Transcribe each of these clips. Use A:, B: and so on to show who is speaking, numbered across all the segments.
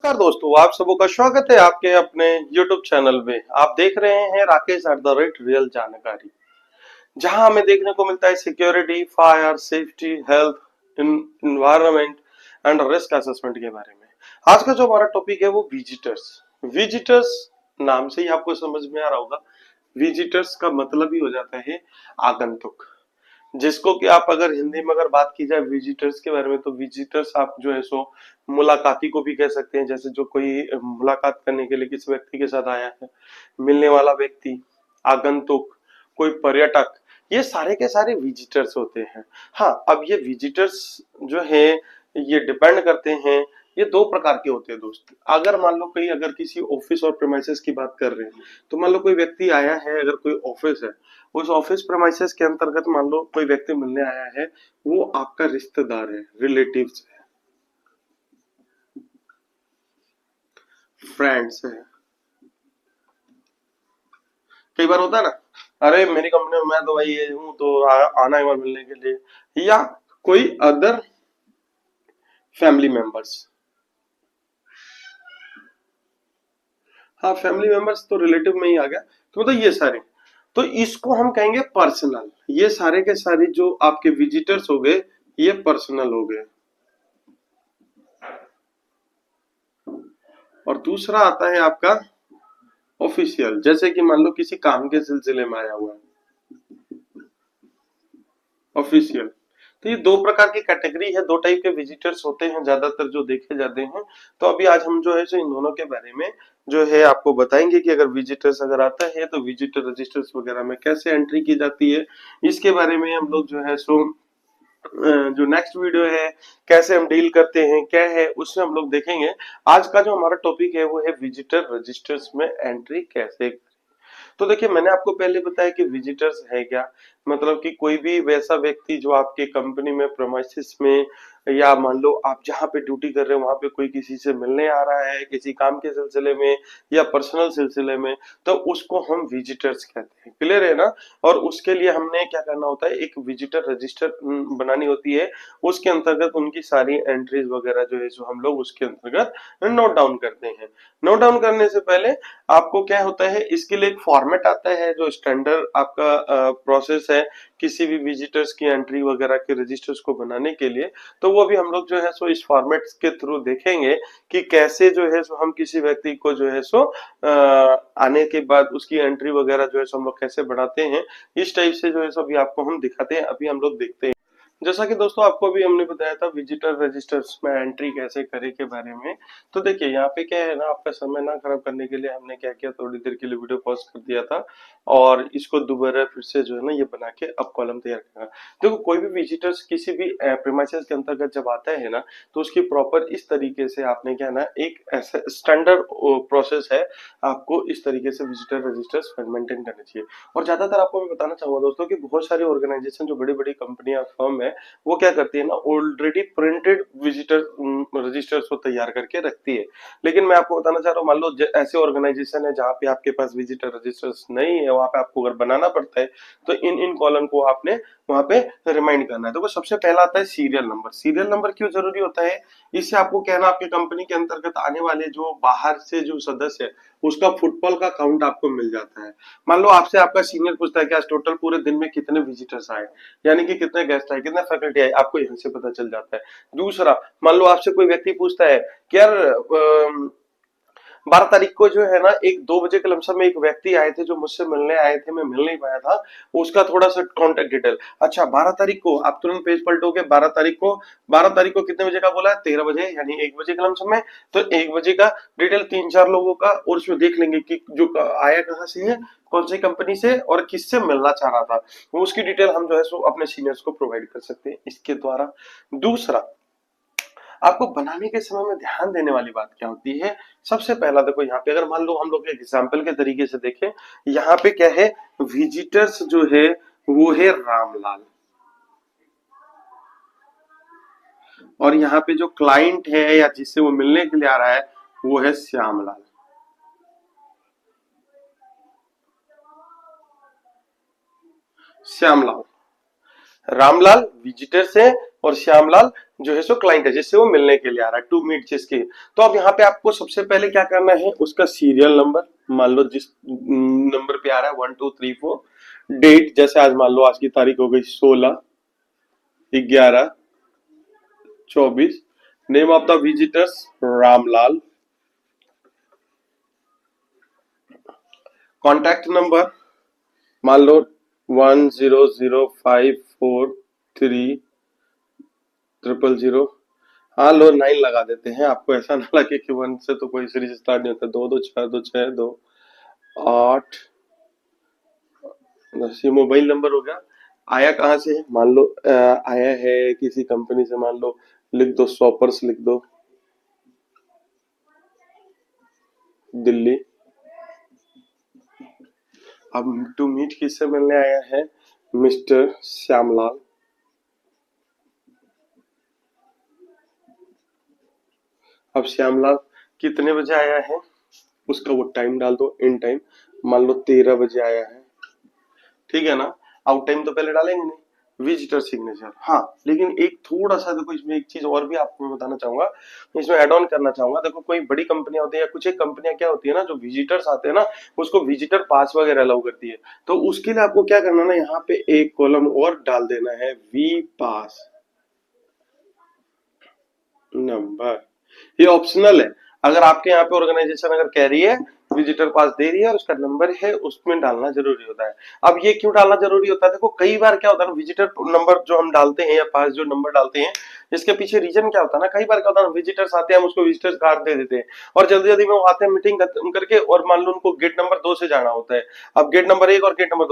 A: नमस्कार दोस्तों, आप सबों का स्वागत है आपके अपने YouTube चैनल में। आप देख रहे हैं राकेश @रियल जानकारी, जहां हमें देखने को मिलता है security, fire, safety, health, environment and risk assessment के बारे में। आज का जो हमारा टॉपिक है वो विजिटर्स। विजिटर्स नाम से ही आपको समझ में आ रहा होगा, विजिटर्स का मतलब ही हो जाता है आगंतुक, जिसको कि आप अगर हिंदी में अगर बात की जाए विजिटर्स के बारे में, तो विजिटर्स आप जो है सो मुलाकाती को भी कह सकते हैं। जैसे जो कोई मुलाकात करने के लिए किसी व्यक्ति के साथ आया है, मिलने वाला व्यक्ति, आगंतुक, कोई पर्यटक, ये सारे के सारे विजिटर्स होते हैं। हाँ, अब ये विजिटर्स जो है ये डिपेंड करते हैं, ये दो प्रकार के होते हैं दोस्त। अगर मान लो कोई अगर किसी ऑफिस और प्रेमाइसेस की बात कर रहे हैं, तो मान लो कोई व्यक्ति आया है, अगर कोई ऑफिस है, उस ऑफिस प्रेमाइसेस के अंतर्गत मान लो कोई व्यक्ति मिलने आया है, वो आपका रिश्तेदार है, रिलेटिव्स है, फ्रेंड्स है। कई बार होता है ना, अरे मेरी कंपनी में मैं तो भाई ये हूँ तो आना एक बार मिलने के लिए, या कोई अदर फैमिली मेंबर्स। हाँ, फैमिली मेंबर्स तो रिलेटिव में ही आ गया, तो मतलब ये सारे, तो इसको हम कहेंगे पर्सनल। ये सारे के सारे जो आपके विजिटर्स हो गए, ये पर्सनल हो गए। और दूसरा आता है आपका ऑफिशियल, जैसे कि मान लो किसी काम के सिलसिले में आया हुआ है, ऑफिशियल। तो ये दो प्रकार की कैटेगरी है, दो टाइप के विजिटर्स होते हैं ज्यादातर जो देखे जाते हैं। तो अभी आज हम जो है सो इन दोनों के बारे में जो है आपको बताएंगे कि अगर विजिटर्स अगर आता है तो विजिटर रजिस्टर्स वगैरह में कैसे एंट्री की जाती है, इसके बारे में हम लोग जो है सो जो नेक्स्ट वीडियो है कैसे हम डील करते हैं क्या है, उसमें हम लोग देखेंगे। आज का जो हमारा टॉपिक है वो है विजिटर रजिस्टर्स में एंट्री कैसे। तो देखिए, मैंने आपको पहले बताया कि विजिटर्स है क्या, मतलब कि कोई भी वैसा व्यक्ति जो आपके कंपनी में प्रेमाइसिस में, या मान लो आप जहां पे ड्यूटी कर रहे हो वहां पे कोई किसी से मिलने आ रहा है किसी काम के सिलसिले में या पर्सनल सिलसिले में, तो उसको हम विजिटर्स कहते हैं। क्लियर है ना। और उसके लिए हमने क्या करना होता है, एक विजिटर रजिस्टर बनानी होती है। उसके अंतर्गत उनकी सारी एंट्रीज वगैरह जो है जो हम लोग उसके अंतर्गत नोट डाउन करते हैं। नोट डाउन करने से पहले आपको क्या होता है, इसके लिए एक फॉर्मेट आता है जो स्टैंडर्ड आपका प्रोसेस है किसी भी विजिटर्स की एंट्री वगैरह के रजिस्टर्स को बनाने के लिए। तो वो भी हम लोग जो है सो इस फॉर्मेट के थ्रू देखेंगे कि कैसे जो है सो हम किसी व्यक्ति को जो है सो आने के बाद उसकी एंट्री वगैरह जो है सो हम लोग कैसे बढ़ाते हैं। इस टाइप से जो है सो अभी आपको हम दिखाते हैं, अभी हम लोग देखते हैं। जैसा कि दोस्तों आपको भी हमने बताया था विजिटर रजिस्टर्स में एंट्री कैसे करें के बारे में। तो देखिए यहाँ पे क्या है ना, आपका समय ना खराब करने के लिए हमने क्या किया, थोड़ी देर के लिए वीडियो पॉज कर दिया था और इसको दोबारा फिर से जो है ना ये बना के अब कॉलम तैयार करा। देखो, कोई भी विजिटर्स किसी भी प्रीमाइसेस के अंतर्गत जब आता है ना, तो उसकी प्रॉपर इस तरीके से आपने क्या ना, एक ऐसा स्टैंडर्ड प्रोसेस है, आपको इस तरीके से विजिटर रजिस्टर्स मेंटेन करने चाहिए। और ज्यादातर आपको मैं बताना चाहूंगा दोस्तों कि बहुत सारी ऑर्गेनाइजेशन जो बड़ी बड़ी कंपनियां फर्म है, वो क्या करती है ना, ऑलरेडी प्रिंटेड विजिटर रजिस्टर्स को तैयार करके रखती है। लेकिन मैं आपको बताना चाह रहा हूँ, मान लो ऐसे ऑर्गेनाइजेशन है जहाँ पे आपके पास विजिटर रजिस्टर्स नहीं है, वहां पे आपको अगर बनाना पड़ता है, तो इन इन कॉलम को आपने वहां पे रिमाइंड करना है। तो सबसे पहला आता है सीरियल नंबर। सीरियल नंबर क्यों जरूरी होता है, इससे आपको कहना आपके कंपनी के अंतर्गत आने वाले जो बाहर से जो सदस्य है उसका फुटफॉल का काउंट आपको मिल जाता है। मान लो आपसे आपका सीनियर पूछता है कि आज टोटल पूरे दिन में कितने विजिटर्स आए, यानी कि कितने गेस्ट आए, कितने फैकल्टी आए, आपको यहाँ से पता चल जाता है। दूसरा, मान लो आपसे कोई व्यक्ति पूछता है कि यार 12 तारीख को जो है ना एक 2 बजे के लमसम में एक व्यक्ति आए थे जो मुझसे मिलने आए थे, मैं मिल नहीं पाया था, उसका थोड़ा सा कॉन्टेक्ट डिटेल। अच्छा, 12 तारीख को आप तुरंत पेज पलटोगे, 12 तारीख को कितने बजे का बोला है, 13 बजे, यानी 1 बजे के लमसम में। तो 1 बजे का डिटेल 3-4 लोगों का, और उसमें देख लेंगे कि जो आया कहाँ से है, कौन सी कंपनी से और किससे मिलना चाह रहा था, वो उसकी डिटेल हम जो है सो अपने सीनियर्स को प्रोवाइड कर सकते हैं इसके द्वारा। दूसरा, आपको बनाने के समय में ध्यान देने वाली बात क्या होती है, सबसे पहला देखो यहाँ पे अगर मान लो हम लोग एग्जाम्पल के तरीके से देखें, यहाँ पे क्या है, विजिटर्स जो है वो है रामलाल, और यहाँ पे जो क्लाइंट है या जिससे वो मिलने के लिए आ रहा है वो है श्यामलाल। श्यामलाल रामलाल विजिटर्स है और श्यामलाल जो है सो क्लाइंट है, जिससे वो मिलने के लिए आ रहा है, टू मीट जिसके। तो अब यहाँ पे आपको सबसे पहले क्या करना है, उसका सीरियल नंबर, मान लो जिस नंबर पे आ रहा है 1 2 3 4, डेट जैसे आज मान लो आज की तारीख हो गई 16/11/24, name of the visitors Ramlal, contact number मान लो 10054300। हाँ लो 9 लगा देते हैं, आपको ऐसा ना लगे कि 1 से तो कोई सीरीज स्टार्ट नहीं होता। 2 2 6 2 6 2 8 10। ये मोबाइल नंबर हो गया। आया कहाँ से है, मान लो आया है किसी कंपनी से, मान लो लिख दो शॉपर्स, लिख दो दिल्ली। अब टू मीट किससे मिलने आया है, मिस्टर श्यामलाल। अब श्यामलाल कितने बजे आया है, उसका वो टाइम डाल दो, इन टाइम मान लो 13 बजे आया है, ठीक है ना। आउट टाइम तो पहले डालेंगे नहीं, विजिटर सिग्नेचर। हाँ लेकिन एक थोड़ा सा देखो, इसमें एक चीज और भी आपको मैं बताना चाहूंगा, इसमें ऐड ऑन करना चाहूंगा। देखो कोई बड़ी कंपनियां होती है या कुछ एक कंपनियां क्या होती है ना, जो विजिटर्स आते हैं ना उसको विजिटर पास वगैरह अलाउ करती है। तो उसके लिए आपको क्या करना ना, यहाँ पे एक कॉलम और डाल देना है, वी पास नंबर। ये ऑप्शनल है, अगर आपके यहाँ पे ऑर्गेनाइजेशन अगर कह रही है विजिटर पास दे रही है और उसका नंबर है, उसमें डालना जरूरी होता है। अब ये क्यों डालना जरूरी होता है, देखो कई बार क्या होता है ना, विजिटर नंबर जो हम डालते हैं या पास जो नंबर डालते हैं, इसके पीछे रीजन क्या होता है ना, कई बार क्या होता है विजिटर्स आते हैं, हम उसको विजिटर्स कार्ड दे देते हैं और जल्दी जल्दी में वो आते हैं मीटिंग खत्म करके, और मान लो उनको गेट नंबर 2 से जाना होता है। अब गेट नंबर 1 और गेट नंबर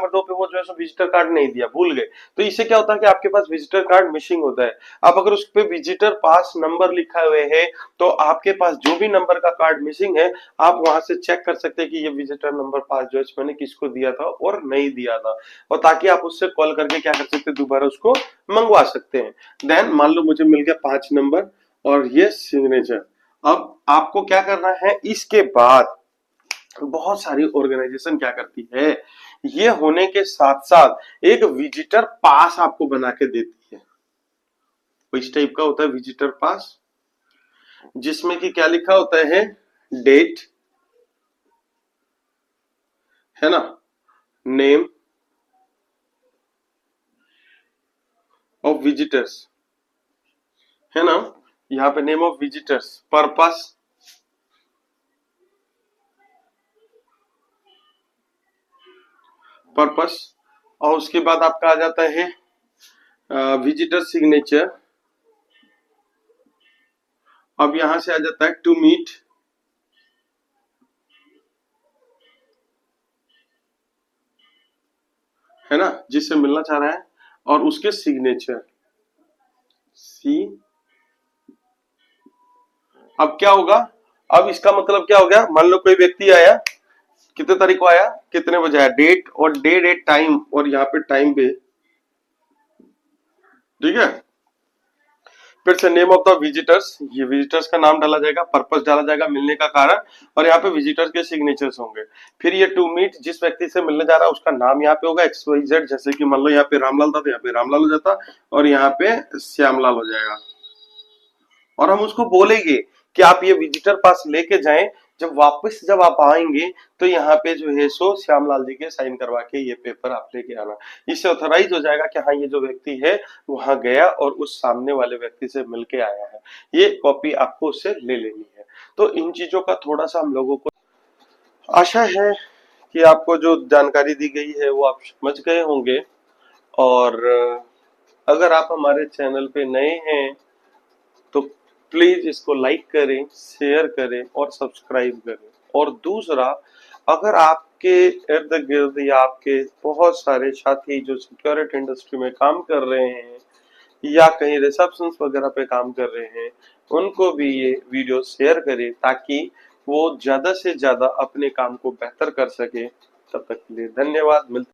A: 2 पे वो जो है विजिटर कार्ड नहीं दिया, भूल गए, तो इससे क्या होता है कि आपके पास विजिटर कार्ड मिसिंग होता है। अब अगर उस पे विजिटर पास नंबर लिखा हुए है तो आपके पास जो भी नंबर का कार्ड मिसिंग है, आप वहां से चेक कर सकते हैं कि ये विजिटर नंबर पास जो है मैंने किसको दिया था और नहीं दिया था, और ताकि आप उससे कॉल करके क्या कर सकते हैं, दोबारा उसको मंगवा सकते हैं। देन मान लो मुझे मिल गया 5 नंबर और ये सिग्नेचर। अब आपको क्या करना है, इसके बाद बहुत सारी ऑर्गेनाइजेशन क्या करती है, ये होने के साथ साथ एक विजिटर पास आपको बना के देती है। इस टाइप का होता है विजिटर पास, जिसमें कि क्या लिखा होता है, डेट है ना, नेम ऑफ विजिटर्स है ना, यहाँ पे नेम ऑफ विजिटर्स, पर्पस, और उसके बाद आपका आ जाता है विजिटर सिग्नेचर। अब यहां से आ जाता है टू मीट, है ना, जिससे मिलना चाह रहा है, और उसके सिग्नेचर सी। अब क्या होगा, अब इसका मतलब क्या हो गया, मान लो कोई व्यक्ति आया, कितने तारीख को आया, कितने बजे आया, डेट और डेट टाइम, और यहाँ पे टाइम पे, ठीक है। फिर से नेम ऑफ द विजिटर्स, ये विजिटर्स का नाम डाला जाएगा, पर्पस डाला जाएगा, मिलने का कारण, और यहाँ पे विजिटर्स के सिग्नेचर्स होंगे। फिर ये टू मीट, जिस व्यक्ति से मिलने जा रहा है उसका नाम यहाँ पे होगा XYZ, जैसे कि मान लो यहाँ पे रामलाल था तो यहाँ पे रामलाल हो जाता, और यहाँ पे श्यामलाल हो जाएगा। और हम उसको बोलेंगे कि आप ये विजिटर पास लेके जाएं, जब आप आएंगे तो यहाँ पे जो है सो श्यामलाल जी के साइन करवा के ये पेपर आप लेके आना। इससे ऑथराइज हो जाएगा कि हाँ ये जो व्यक्ति है वहां गया और उस सामने वाले व्यक्ति से मिलके आया है, ये कॉपी आपको उससे ले लेनी है। तो इन चीजों का थोड़ा सा हम लोगों को आशा है कि आपको जो जानकारी दी गई है वो आप समझ गए होंगे। और अगर आप हमारे चैनल पे नए हैं तो प्लीज इसको लाइक करें, शेयर करें और सब्सक्राइब करें। और दूसरा, अगर आपके इर्द गिर्द या आपके बहुत सारे साथी जो सिक्योरिटी इंडस्ट्री में काम कर रहे हैं या कहीं रिसेप्शन वगैरह पे काम कर रहे हैं, उनको भी ये वीडियो शेयर करें ताकि वो ज्यादा से ज्यादा अपने काम को बेहतर कर सके। तब तक के लिए धन्यवाद। मिलते